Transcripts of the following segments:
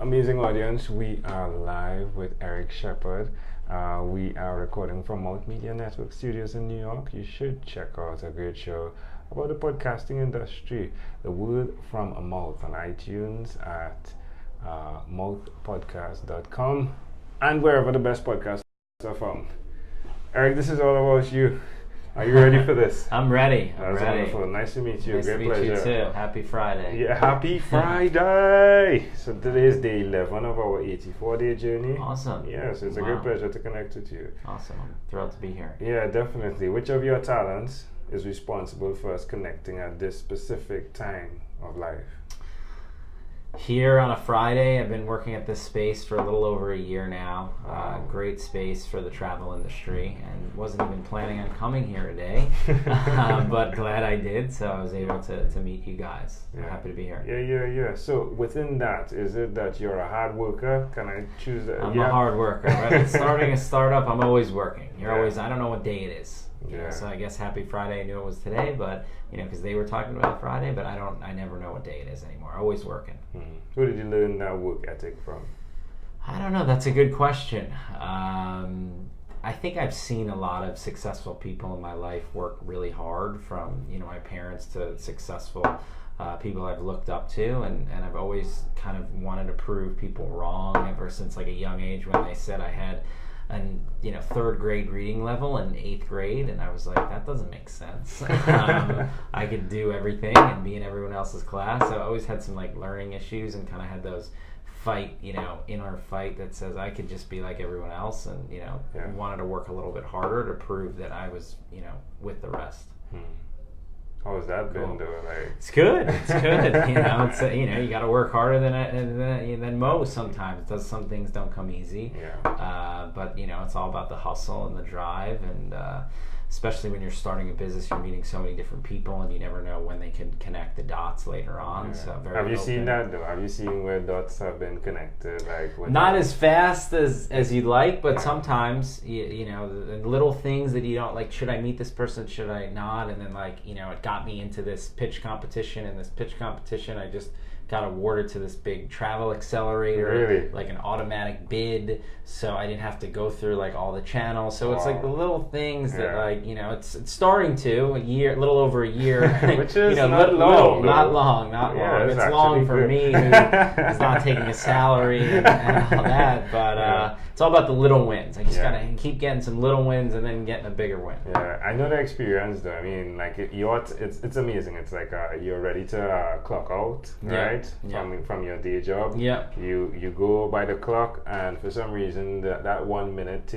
Amazing audience, we are live with Eric Shepard. We are recording from Multimedia Network Studios in New York. You should check out a great show about the podcasting industry. The Word from a Mouth on iTunes at mouthpodcast.com and wherever the best podcasts are found. Eric, this is all about you. Are you ready for this? I'm ready. That's wonderful. Nice to meet you. Nice Great to meet pleasure. you too. Happy Friday. Yeah, happy Friday. So today is day 11 of our 84-day journey. Awesome. Yes, it's a great pleasure to connect with you. Awesome. I'm thrilled to be here. Yeah, definitely. Which of your talents is responsible for us connecting at this specific time of life? Here on a Friday, I've been working at this space for a little over a year now. Great space for the travel industry, and wasn't even planning on coming here today, but glad I did, so I was able to meet you guys. I'm happy to be here. Yeah. So within that, is it that you're a hard worker? Can I choose that? I'm a hard worker. Right? Starting a startup, I'm always working. I don't know what day it is. So I guess Happy Friday, I knew it was today, but because they were talking about Friday, but I never know what day it is anymore. Always working. Who did you learn that work ethic from? I don't know. That's a good question. I think I've seen a lot of successful people in my life work really hard, from my parents to successful people I've looked up to, and I've always kind of wanted to prove people wrong ever since like a young age, when they said I had third grade reading level in 8th grade, and I was like, that doesn't make sense. I could do everything and be in everyone else's class. So I always had some like learning issues, and kind of had those inner fight that says I could just be like everyone else, and wanted to work a little bit harder to prove that I was with the rest. How has that been though? It's good. It's you got to work harder than most sometimes. Some things don't come easy. But it's all about the hustle and the drive, and especially when you're starting a business, you're meeting so many different people, and you never know when they can connect the dots later on. So have you seen that though? Have you seen where dots have been connected? Not as fast as you'd like, but sometimes the little things that you don't like. Should I meet this person? Should I not? And then it got me into this pitch competition, and this pitch competition I just got awarded to this big travel accelerator, like an automatic bid, so I didn't have to go through like all the channels. So it's like the little things that it's starting to a little over a year, which is not long. It's long for me, who is not taking a salary and all that, but it's all about the little wins. I just gotta keep getting some little wins and then getting a bigger win. I know the experience though. I mean, it's amazing. It's like you're ready to clock out, right? From your day job. You go by the clock, and for some reason that 1 minute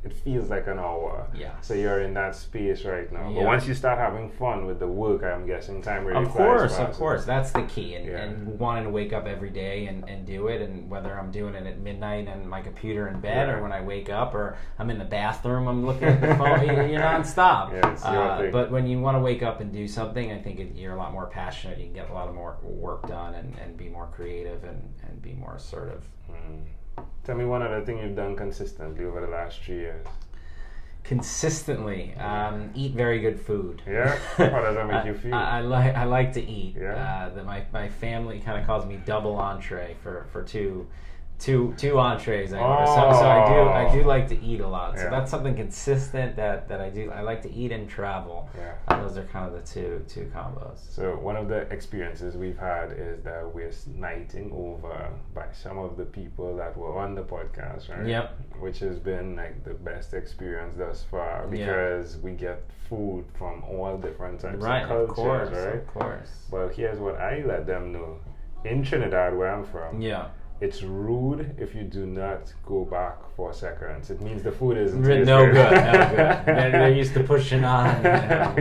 it feels like an hour. So you're in that space right now. But once you start having fun with the work, I'm guessing time really flies. Of course, that's the key. And wanting to wake up every day and do it, and whether I'm doing it at midnight on my computer in bed, or when I wake up, or I'm in the bathroom, I'm looking at the phone. You're nonstop. But when you want to wake up and do something, I think you're a lot more passionate. You can get a lot more work done, and be more creative, and be more assertive. Tell me one other thing you've done consistently over the last 3 years. Consistently, eat very good food. Yeah? How does that make you feel? I like to eat. My family kind of calls me double entree for two entrees. So I do like to eat a lot. So that's something consistent that I do. I like to eat and travel. Those are kind of the two combos. So one of the experiences we've had is that we're snighting over by some of the people that were on the podcast, right? Which has been like the best experience thus far, because we get food from all different types of cultures, right? Of course. But here's what I let them know. In Trinidad, where I'm from, it's rude if you do not go back for seconds. It means the food isn't no good. They're used to pushing on. I've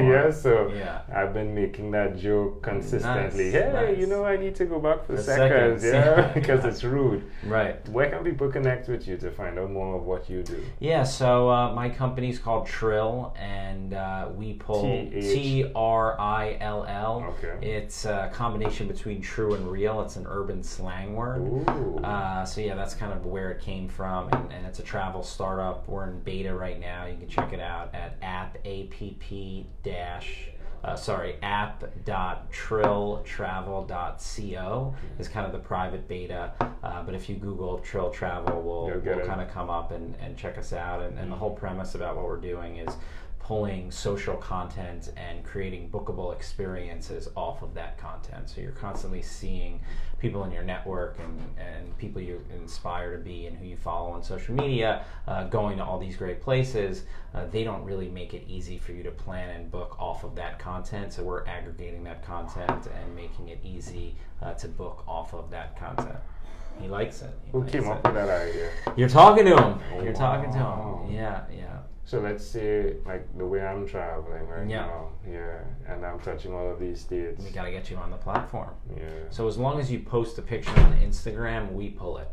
been making that joke consistently. Nice. I need to go back for seconds. Because it's rude. Right. Where can people connect with you to find out more of what you do? So my company's called Trill, and we pull TRILL. It's a combination between true and real. It's an urban slang word. That's kind of where it came from, and it's a travel startup. We're in beta right now. You can check it out at app app.trilltravel.co is kind of the private beta. But if you Google Trill Travel, we'll kind of come up and check us out. And the whole premise about what we're doing is pulling social content and creating bookable experiences off of that content. So you're constantly seeing people in your network and people you inspire to be and who you follow on social media going to all these great places. They don't really make it easy for you to plan and book off of that content. So we're aggregating that content and making it easy to book off of that content. He likes it. Who came up with that idea? You're talking to him. You're talking to him. Yeah. So let's say, like, the way I'm traveling right now, and I'm touching all of these states. We got to get you on the platform. Yeah. So as long as you post a picture on Instagram, we pull it.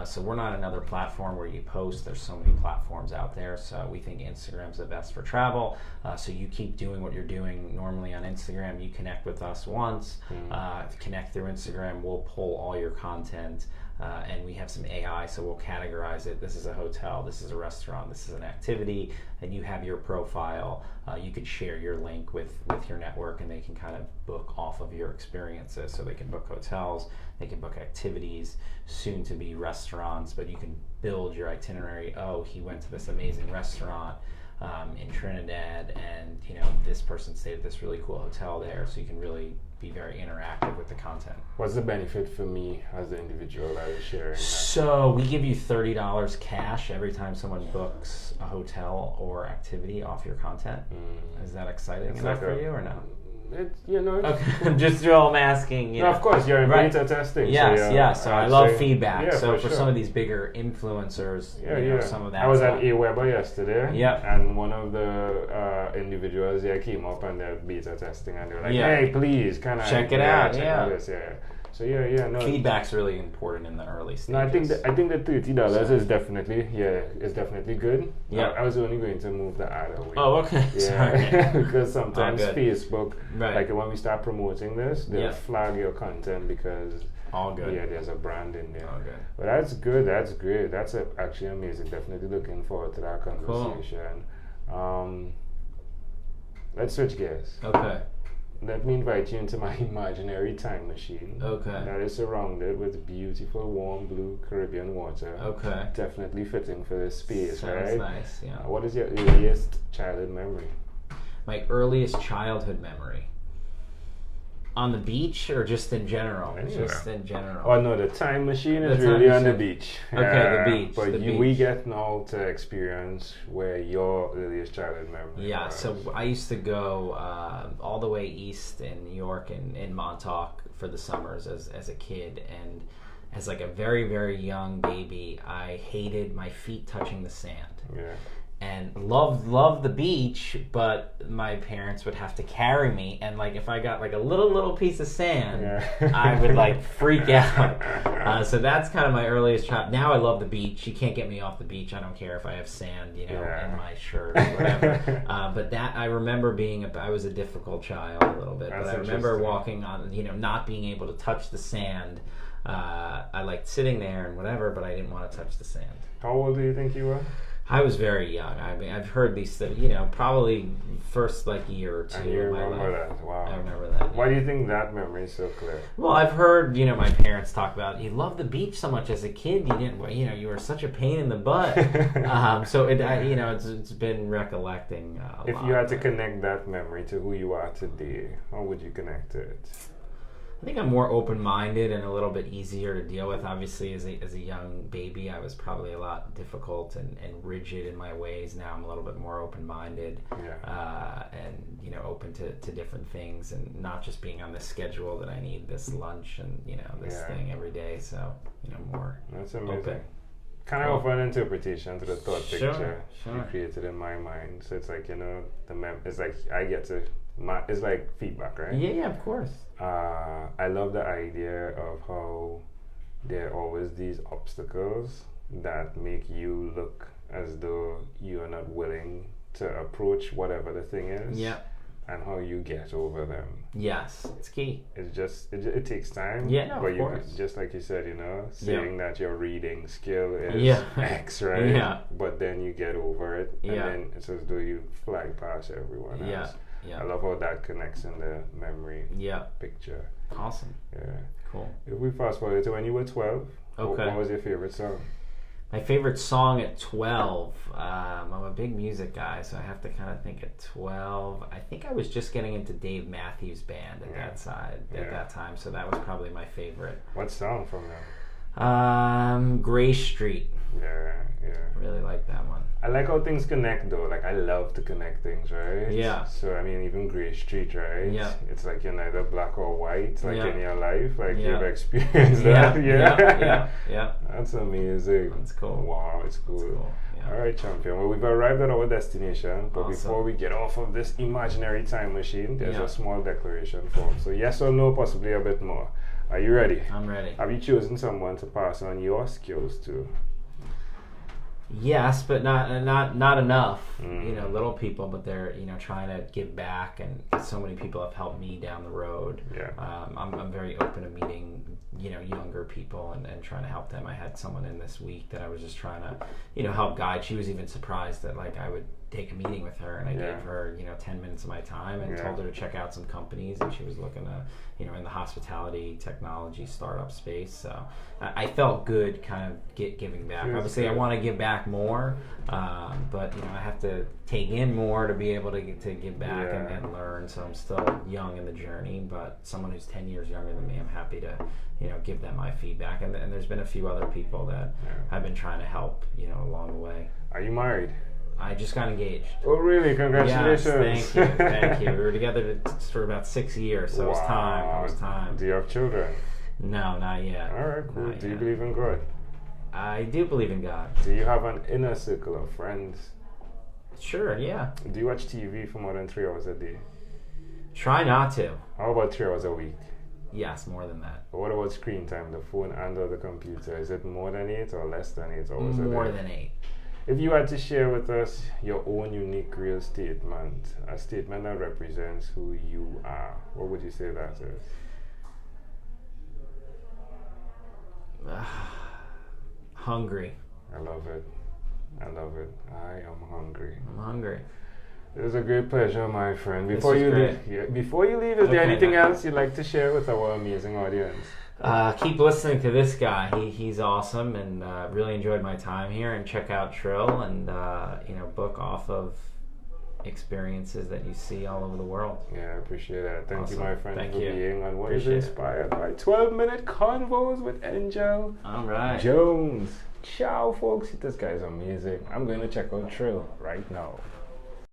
So we're not another platform where you post. There's so many platforms out there. So we think Instagram's the best for travel. So you keep doing what you're doing normally on Instagram. You connect with us once. Connect through Instagram. We'll pull all your content. And we have some AI, so we'll categorize it. This is a hotel, this is a restaurant, this is an activity, and you have your profile. You could share your link with your network, and they can kind of book off of your experiences. So they can book hotels, they can book activities, soon to be restaurants, but you can build your itinerary. Oh, he went to this amazing restaurant in Trinidad, and this person stayed at this really cool hotel there, so you can really be very interactive with the content. What's the benefit for me as the individual that is sharing that? So we give you $30 cash every time someone books a hotel or activity off your content. Is that exciting enough for you or no? Okay. Just all I'm asking. No, of course, you're in beta testing. Yes. So I love feedback. Yeah, so for some of these bigger influencers, some of that. I was at AWeber yesterday. Yeah. And one of the individuals there came up and they're beta testing, and they're like, "Hey, please, can I check it out?" Check out this, So no. Feedback's really important in the early stages. No, I think the $30 is definitely good. Yeah. I was only going to move the ad away. Oh, okay. Yeah. Because sometimes Facebook, right, like when we start promoting this, they'll flag your content because all good. Yeah, there's a brand in there. All good. But that's good. That's great. That's actually amazing. Definitely looking forward to that conversation. Cool. Let's switch gears. Okay. Let me invite you into my imaginary time machine. Okay. That is surrounded with beautiful, warm blue Caribbean water. Okay. Definitely fitting for this space, right? Sounds nice, yeah. What is your earliest childhood memory? My earliest childhood memory. On the beach or just in general? Anywhere. Just in general. Oh no, the time machine is really on the beach. Okay, the beach. But we get now to experience where your earliest childhood memory was. So I used to go all the way east in New York and in Montauk for the summers as a kid, and as like a very, very young baby, I hated my feet touching the sand. Yeah. And loved the beach, but my parents would have to carry me, and like if I got like a little piece of sand, I would like freak out. So that's kind of my earliest child. Now I love the beach. You can't get me off the beach. I don't care if I have sand, in my shirt or whatever. But that I remember I was a difficult child a little bit, but I remember walking on, not being able to touch the sand. I liked sitting there and whatever, but I didn't want to touch the sand. How old do you think you were? I was very young. I mean, I've heard these things, probably first like year or two. And you of my remember life. that? Wow. I remember that. Why do you think that memory is so clear? Well, I've heard, my parents talk about, you loved the beach so much as a kid. You didn't, you were such a pain in the butt. So it's been recollecting. If you had to connect that memory to who you are today, how would you connect to it? I think I'm more open-minded and a little bit easier to deal with. Obviously, as a young baby, I was probably a lot difficult and rigid in my ways. Now I'm a little bit more open-minded and open to different things, and not just being on this schedule that I need this lunch and this thing every day. So more. That's amazing. Open. Kind of an interpretation to the thought picture you created in my mind. So it's like it's like I get to. It's like feedback, right? Yeah, of course. I love the idea of how there are always these obstacles that make you look as though you are not willing to approach whatever the thing is. Yeah. And how you get over them. Yes, it's key. It's just it takes time. Yeah, no, but of course. Just like you said, saying that your reading skill is X, right? Yeah. But then you get over it, and then it's as though you fly past everyone else. Yeah. I love how that connects in the memory picture. Awesome. Yeah. Cool. If we fast forward to when you were 12, what was your favorite song? My favorite song at 12, I'm a big music guy, so I have to kind of think at 12. I think I was just getting into Dave Matthews Band at that time, so that was probably my favorite. What song from them? Gray Street. Yeah. Really like that one. I like how things connect though. Like I love to connect things, right? Yeah. So I mean, even Gray Street, right? Yeah. It's like you're neither black or white, like in your life. Like you've experienced that. Yeah. That's amazing. That's cool. Wow, it's cool. That's cool. Yeah. All right, champion. Well, we've arrived at our destination, but before we get off of this imaginary time machine, there's a small declaration form. So yes or no, possibly a bit more. Are you ready? I'm ready. Have you chosen someone to pass on your skills to? Yes, but not enough. Little people, but they're trying to give back, and so many people have helped me down the road. Yeah. I'm very open to meeting younger people and trying to help them. I had someone in this week that I was just trying to help guide. She was even surprised that like I would take a meeting with her, and I gave her 10 minutes of my time and told her to check out some companies, and she was looking to in the hospitality technology startup space. So I felt good kind of giving back. Obviously I want to give back more, but I have to take in more to be able to give back and learn. So I'm still young in the journey, but someone who's 10 years younger than me, I'm happy to give them my feedback. And there's been a few other people that I've been trying to help along the way. Are you married? I just got engaged. Oh, really? Congratulations. Yes, thank you. We were together for about 6 years, so it was time. Do you have children? No, not yet. All right, cool. Do you believe in God? I do believe in God. Do you have an inner circle of friends? Sure, yeah. Do you watch TV for more than 3 hours a day? Try not to. How about 3 hours a week? Yes, more than that. But what about screen time, the phone and or the computer? Is it more than 8 or less than 8 hours a day? More than 8. If you had to share with us your own unique real statement, a statement that represents who you are, what would you say that is? Hungry. I love it. I am hungry. I'm hungry. It was a great pleasure, my friend. Before you leave, is there anything else you'd like to share with our amazing audience? Keep listening to this guy. He's awesome, and really enjoyed my time here. And check out Trill, and book off of experiences that you see all over the world. Yeah, I appreciate that. Thank you, my friend, Thank for you. being on What Is Inspired by 12-minute Convos with Angel Alright. Jones. Ciao, folks. This guy's amazing. I'm going to check out Trill right now.